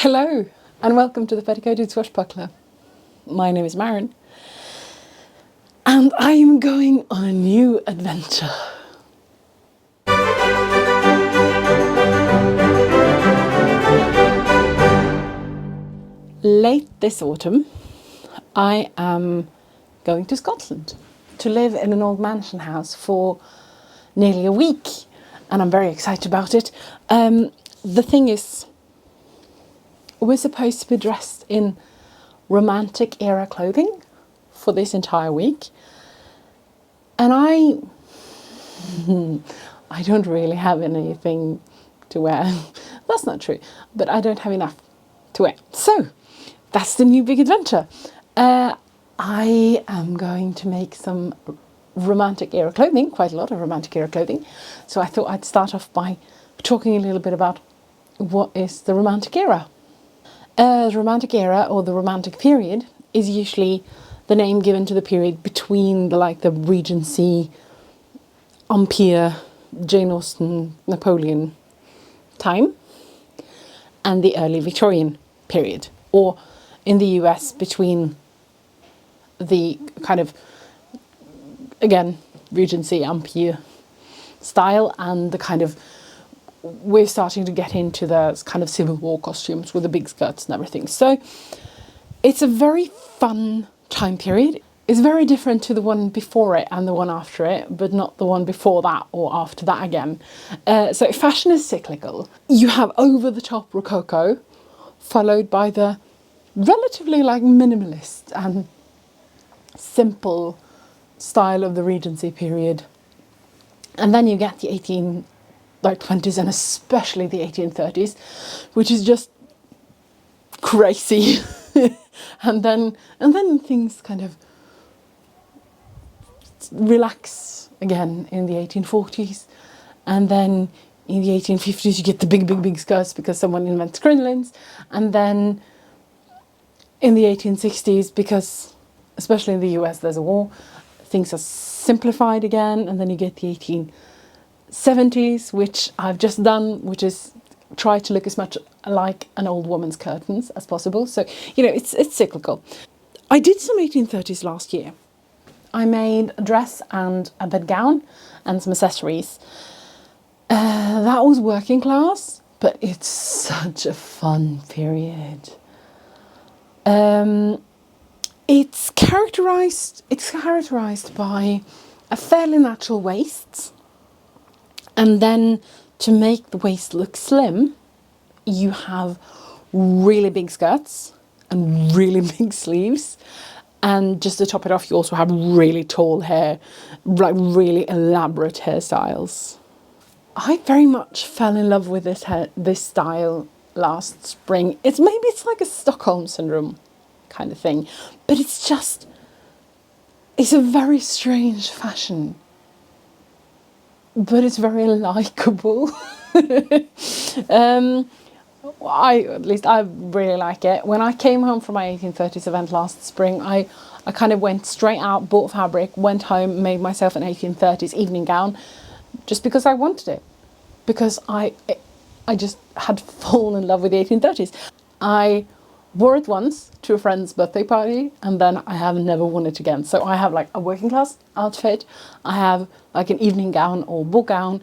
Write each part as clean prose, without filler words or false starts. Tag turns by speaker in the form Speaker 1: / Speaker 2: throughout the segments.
Speaker 1: Hello and welcome to the Petticoated Swashbuckler. My name is Maren and I am going on a new adventure. Late this autumn I am going to Scotland to live in an old mansion house for nearly a week, and I'm very excited about it. The thing is, we're supposed to be dressed in romantic era clothing for this entire week, and I don't really have anything to wear. That's not true, but I don't have enough to wear. So that's the new big adventure. I am going to make some romantic era clothing, quite a lot of romantic era clothing. So I thought I'd start off by talking a little bit about what is the romantic era. The romantic era, or the romantic period, is usually the name given to the period between the Regency, Empire, Jane Austen, Napoleon time and the early Victorian period, or in the US between the kind of, again, Regency, Empire style and the kind of, we're starting to get into the kind of Civil War costumes with the big skirts and everything. So it's a very fun time period. It's very different to the one before it and the one after it, but not the one before that or after that again. So fashion is cyclical. You have over-the-top Rococo, followed by the relatively minimalist and simple style of the Regency period. And then you get the 20s and especially the 1830s, which is just crazy. and then things kind of relax again in the 1840s, and then in the 1850s you get the big skirts because someone invents crinolines, and then in the 1860s, because especially in the US there's a war, things are simplified again, and then you get the 1870s, which I've just done, which is try to look as much like an old woman's curtains as possible. So, it's cyclical. I did some 1830s last year. I made a dress and a bedgown and some accessories. That was working class, but it's such a fun period. It's characterized by a fairly natural waist, and then to make the waist look slim, you have really big skirts and really big sleeves. And just to top it off, you also have really tall hair, really elaborate hairstyles. I very much fell in love with this style last spring. It's like a Stockholm syndrome kind of thing, but it's a very strange fashion, but it's very likable. I really like it. When I came home from my 1830s event last spring, I kind of went straight out, bought fabric, went home, made myself an 1830s evening gown, just because I wanted it. Because I just had fallen in love with the 1830s. I wore it once to a friend's birthday party, and then I have never worn it again. So I have a working class outfit, I have an evening gown or ball gown,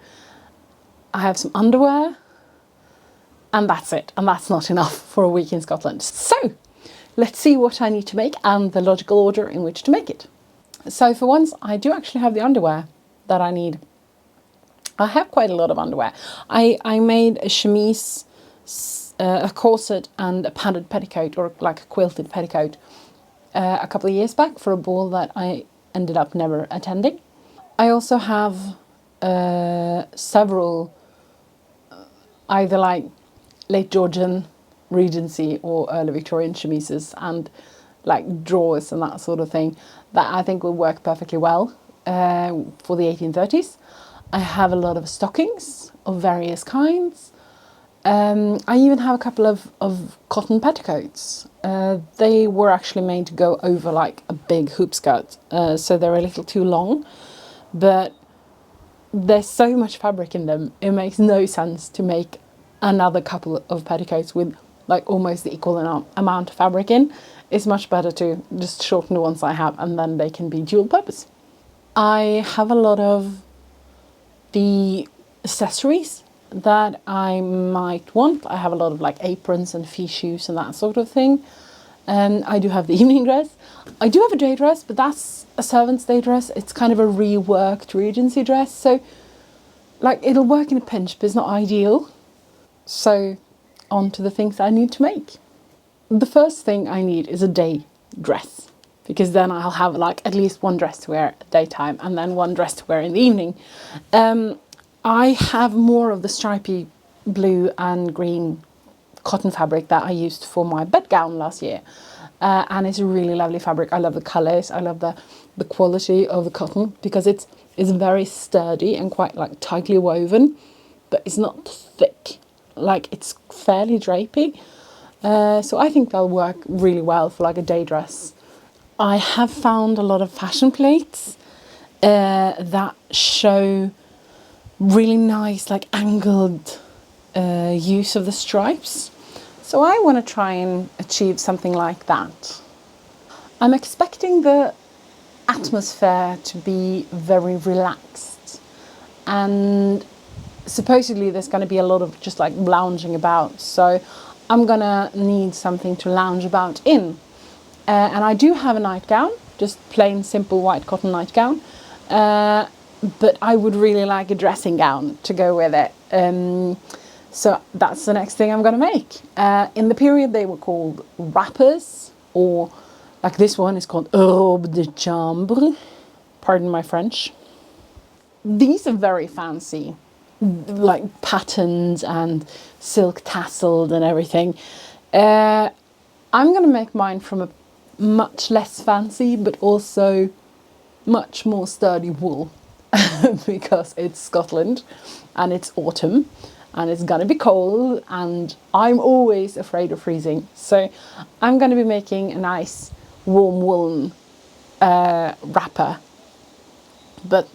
Speaker 1: I have some underwear, and that's it. And that's not enough for a week in Scotland. So let's see what I need to make and the logical order in which to make it. So for once, I do actually have the underwear that I need. I have quite a lot of underwear. I made a chemise, a corset and a padded petticoat, or a quilted petticoat, a couple of years back for a ball that I ended up never attending. I also have several either late Georgian, Regency or early Victorian chemises and drawers and that sort of thing that I think will work perfectly well for the 1830s. I have a lot of stockings of various kinds. I even have a couple of cotton petticoats. They were actually made to go over a big hoop skirt, so they're a little too long, but there's so much fabric in them, it makes no sense to make another couple of petticoats with like almost the equal amount of fabric in, it's much better to just shorten the ones I have, and then they can be dual purpose. I have a lot of the accessories that I might want. I have a lot of like aprons and fichus and that sort of thing. And I do have the evening dress. I do have a day dress, but that's a servant's day dress. It's kind of a reworked Regency dress. So like it'll work in a pinch, but it's not ideal. So on to the things I need to make. The first thing I need is a day dress, because then I'll have like at least one dress to wear at daytime and then one dress to wear in the evening. I have more of the stripy blue and green cotton fabric that I used for my bed gown last year. And it's a really lovely fabric. I love the colours. I love the quality of the cotton, because it's very sturdy and quite like tightly woven, but it's not thick. Like it's fairly drapey. So I think that'll work really well for like a day dress. I have found a lot of fashion plates that show really nice like angled use of the stripes. So I want to try and achieve something like that. I'm expecting the atmosphere to be very relaxed, and supposedly there's going to be a lot of just like lounging about. So I'm going to need something to lounge about in. And I do have a nightgown, just plain simple white cotton nightgown. But I would really like a dressing gown to go with it. So that's the next thing I'm going to make. In the period they were called wrappers, or like this one is called robe de chambre. Pardon my French. These are very fancy, like patterns and silk tasseled and everything. I'm going to make mine from a much less fancy but also much more sturdy wool. Because it's Scotland and it's autumn and it's gonna be cold and I'm always afraid of freezing. So I'm gonna be making a nice warm woolen wrapper, but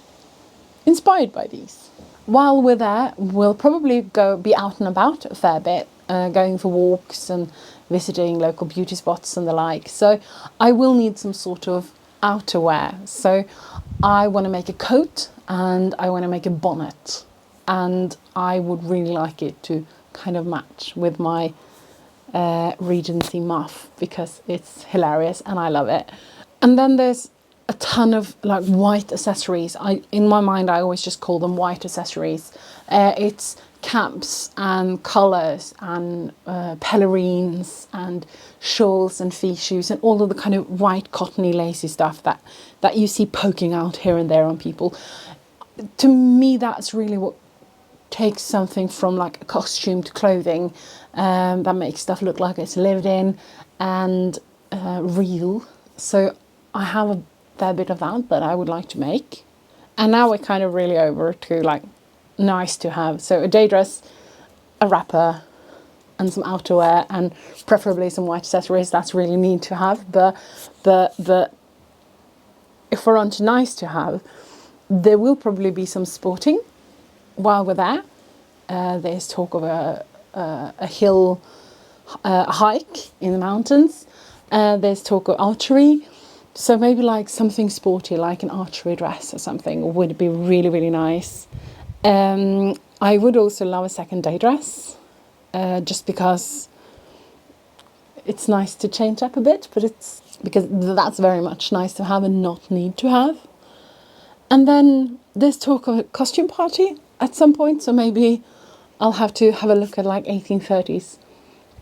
Speaker 1: inspired by these. While we're there, we'll probably be out and about a fair bit, going for walks and visiting local beauty spots and the like. So I will need some sort of outerwear. So I want to make a coat and I want to make a bonnet, and I would really like it to kind of match with my Regency muff, because it's hilarious and I love it. And then there's a ton of like white accessories. In my mind I always just call them white accessories. It's caps and collars and pelerines and shawls and fichus and all of the kind of white cottony lacy stuff that you see poking out here and there on people. To me, that's really what takes something from like a costume to clothing, that makes stuff look like it's lived in and real. So I have a fair bit of that I would like to make. And now we're kind of really over to like nice to have. So a day dress, a wrapper, and some outerwear, and preferably some white accessories. That's really need to have. But if we're on to nice to have, there will probably be some sporting while we're there. There's talk of a hill hike in the mountains. There's talk of archery. So maybe like something sporty, like an archery dress or something, would be really, really nice. I would also love a second day dress, just because it's nice to change up a bit, but it's because that's very much nice to have and not need to have. And then there's talk of a costume party at some point, so maybe I'll have to have a look at like 1830s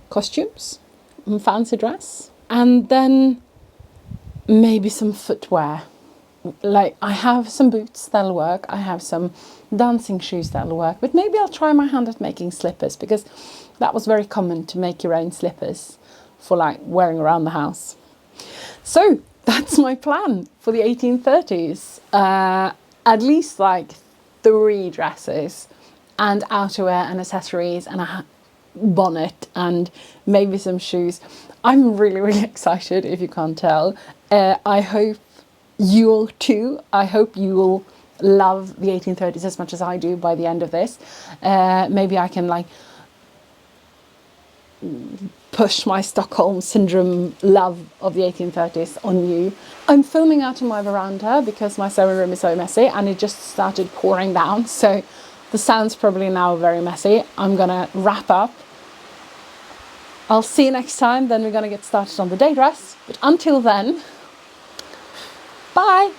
Speaker 1: costumes and fancy dress. And then maybe some footwear. Like I have some boots that'll work, I have some dancing shoes that'll work, but maybe I'll try my hand at making slippers, because that was very common to make your own slippers for like wearing around the house. So that's my plan for the 1830s. At least like 3 dresses and outerwear and accessories and a bonnet and maybe some shoes. I'm really, really excited, if you can't tell. I hope you all too. I hope you will love the 1830s as much as I do by the end of this. Maybe I can like push my Stockholm Syndrome love of the 1830s on you. I'm filming out in my veranda because my sewing room is so messy and it just started pouring down, so the sound's probably now very messy. I'm gonna wrap up. I'll see you next time, then we're gonna get started on the day dress. But until then, bye!